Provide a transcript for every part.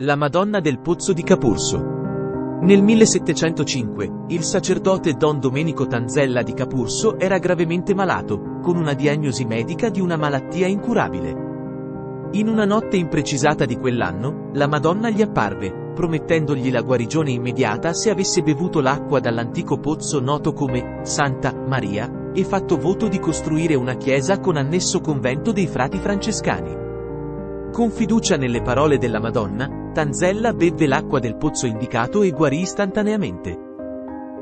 La Madonna del Pozzo di Capurso. Nel 1705, il sacerdote Don Domenico Tanzella di Capurso era gravemente malato, con una diagnosi medica di una malattia incurabile. In una notte imprecisata di quell'anno, la Madonna gli apparve, promettendogli la guarigione immediata se avesse bevuto l'acqua dall'antico pozzo noto come Santa Maria, e fatto voto di costruire una chiesa con annesso convento dei frati francescani. Con fiducia nelle parole della Madonna, Tanzella bevve l'acqua del pozzo indicato e guarì istantaneamente.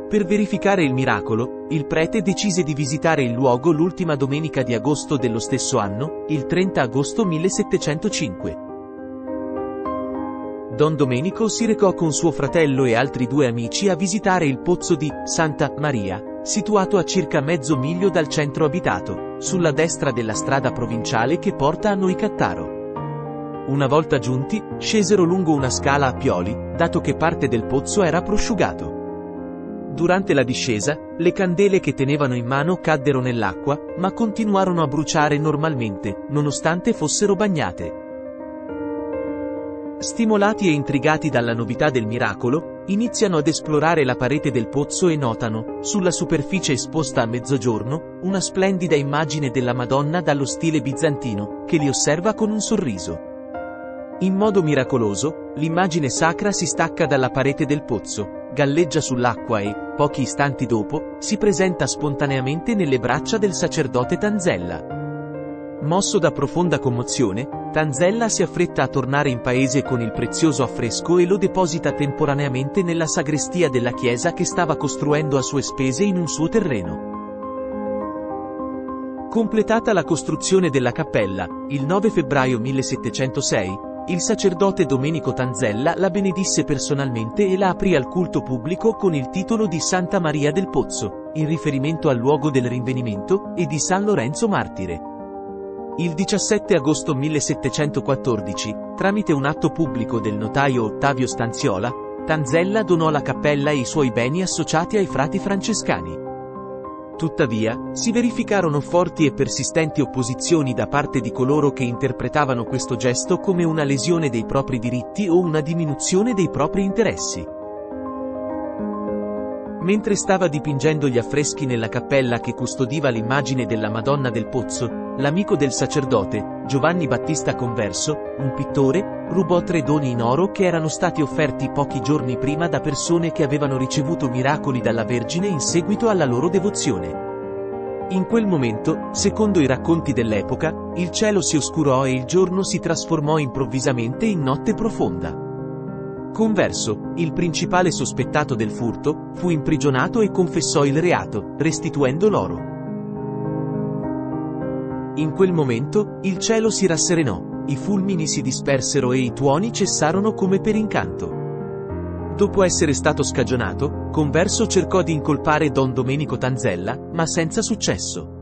Per verificare il miracolo, il prete decise di visitare il luogo l'ultima domenica di agosto dello stesso anno, il 30 agosto 1705. Don Domenico si recò con suo fratello e altri 2 amici a visitare il pozzo di Santa Maria, situato a circa mezzo miglio dal centro abitato, sulla destra della strada provinciale che porta a Noicattaro. Una volta giunti, scesero lungo una scala a pioli, dato che parte del pozzo era prosciugato. Durante la discesa, le candele che tenevano in mano caddero nell'acqua, ma continuarono a bruciare normalmente, nonostante fossero bagnate. Stimolati e intrigati dalla novità del miracolo, iniziano ad esplorare la parete del pozzo e notano, sulla superficie esposta a mezzogiorno, una splendida immagine della Madonna dallo stile bizantino, che li osserva con un sorriso. In modo miracoloso, l'immagine sacra si stacca dalla parete del pozzo, galleggia sull'acqua e, pochi istanti dopo, si presenta spontaneamente nelle braccia del sacerdote Tanzella. Mosso da profonda commozione, Tanzella si affretta a tornare in paese con il prezioso affresco e lo deposita temporaneamente nella sagrestia della chiesa che stava costruendo a sue spese in un suo terreno. Completata la costruzione della cappella, il 9 febbraio 1706, il sacerdote Domenico Tanzella la benedisse personalmente e la aprì al culto pubblico con il titolo di Santa Maria del Pozzo, in riferimento al luogo del rinvenimento, e di San Lorenzo Martire. Il 17 agosto 1714, tramite un atto pubblico del notaio Ottavio Stanziola, Tanzella donò la cappella e i suoi beni associati ai frati francescani. Tuttavia, si verificarono forti e persistenti opposizioni da parte di coloro che interpretavano questo gesto come una lesione dei propri diritti o una diminuzione dei propri interessi. Mentre stava dipingendo gli affreschi nella cappella che custodiva l'immagine della Madonna del Pozzo, l'amico del sacerdote, Giovanni Battista Converso, un pittore, rubò 3 doni in oro che erano stati offerti pochi giorni prima da persone che avevano ricevuto miracoli dalla Vergine in seguito alla loro devozione. In quel momento, secondo i racconti dell'epoca, il cielo si oscurò e il giorno si trasformò improvvisamente in notte profonda. Converso, il principale sospettato del furto, fu imprigionato e confessò il reato, restituendo l'oro. In quel momento, il cielo si rasserenò, i fulmini si dispersero e i tuoni cessarono come per incanto. Dopo essere stato scagionato, Converso cercò di incolpare Don Domenico Tanzella, ma senza successo.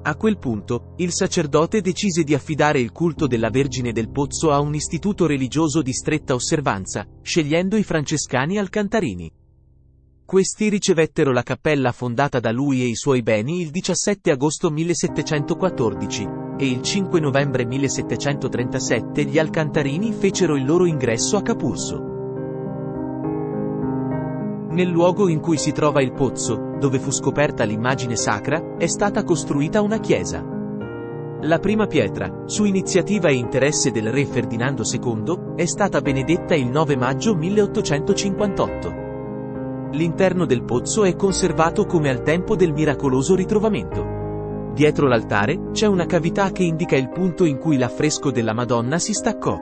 A quel punto, il sacerdote decise di affidare il culto della Vergine del Pozzo a un istituto religioso di stretta osservanza, scegliendo i francescani alcantarini. Questi ricevettero la cappella fondata da lui e i suoi beni il 17 agosto 1714, e il 5 novembre 1737 gli alcantarini fecero il loro ingresso a Capurso. Nel luogo in cui si trova il pozzo, dove fu scoperta l'immagine sacra, è stata costruita una chiesa. La prima pietra, su iniziativa e interesse del re Ferdinando II, è stata benedetta il 9 maggio 1858. L'interno del pozzo è conservato come al tempo del miracoloso ritrovamento. Dietro l'altare, c'è una cavità che indica il punto in cui l'affresco della Madonna si staccò.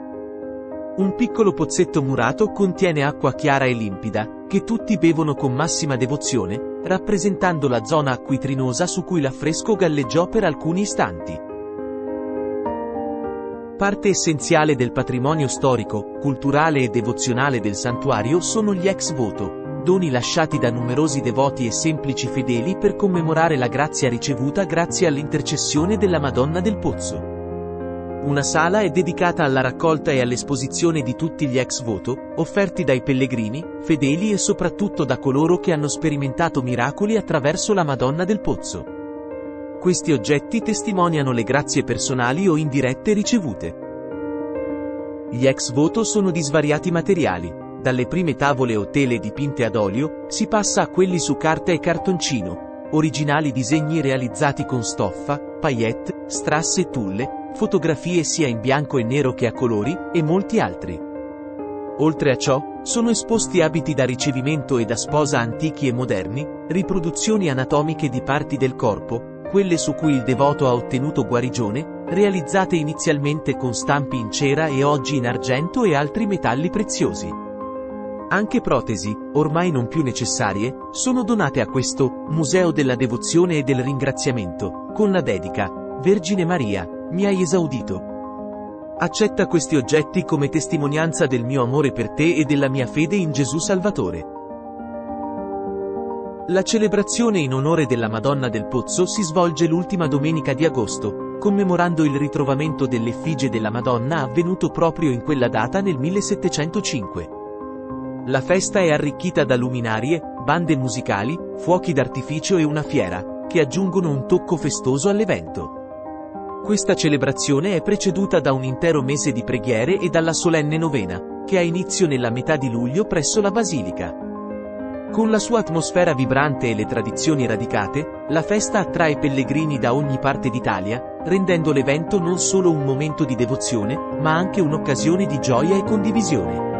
Un piccolo pozzetto murato contiene acqua chiara e limpida, che tutti bevono con massima devozione, rappresentando la zona acquitrinosa su cui l'affresco galleggiò per alcuni istanti. Parte essenziale del patrimonio storico, culturale e devozionale del santuario sono gli ex voto, doni lasciati da numerosi devoti e semplici fedeli per commemorare la grazia ricevuta grazie all'intercessione della Madonna del Pozzo. Una sala è dedicata alla raccolta e all'esposizione di tutti gli ex voto, offerti dai pellegrini, fedeli e soprattutto da coloro che hanno sperimentato miracoli attraverso la Madonna del Pozzo. Questi oggetti testimoniano le grazie personali o indirette ricevute. Gli ex voto sono di svariati materiali, dalle prime tavole o tele dipinte ad olio, si passa a quelli su carta e cartoncino, originali disegni realizzati con stoffa, paillette, strass e tulle, fotografie sia in bianco e nero che a colori, e molti altri. Oltre a ciò, sono esposti abiti da ricevimento e da sposa antichi e moderni, riproduzioni anatomiche di parti del corpo, quelle su cui il devoto ha ottenuto guarigione, realizzate inizialmente con stampi in cera e oggi in argento e altri metalli preziosi. Anche protesi, ormai non più necessarie, sono donate a questo Museo della Devozione e del Ringraziamento, con la dedica: Vergine Maria, mi hai esaudito. Accetta questi oggetti come testimonianza del mio amore per te e della mia fede in Gesù Salvatore. La celebrazione in onore della Madonna del Pozzo si svolge l'ultima domenica di agosto, commemorando il ritrovamento dell'effigie della Madonna avvenuto proprio in quella data nel 1705. La festa è arricchita da luminarie, bande musicali, fuochi d'artificio e una fiera, che aggiungono un tocco festoso all'evento. Questa celebrazione è preceduta da un intero mese di preghiere e dalla solenne novena, che ha inizio nella metà di luglio presso la Basilica. Con la sua atmosfera vibrante e le tradizioni radicate, la festa attrae pellegrini da ogni parte d'Italia, rendendo l'evento non solo un momento di devozione, ma anche un'occasione di gioia e condivisione.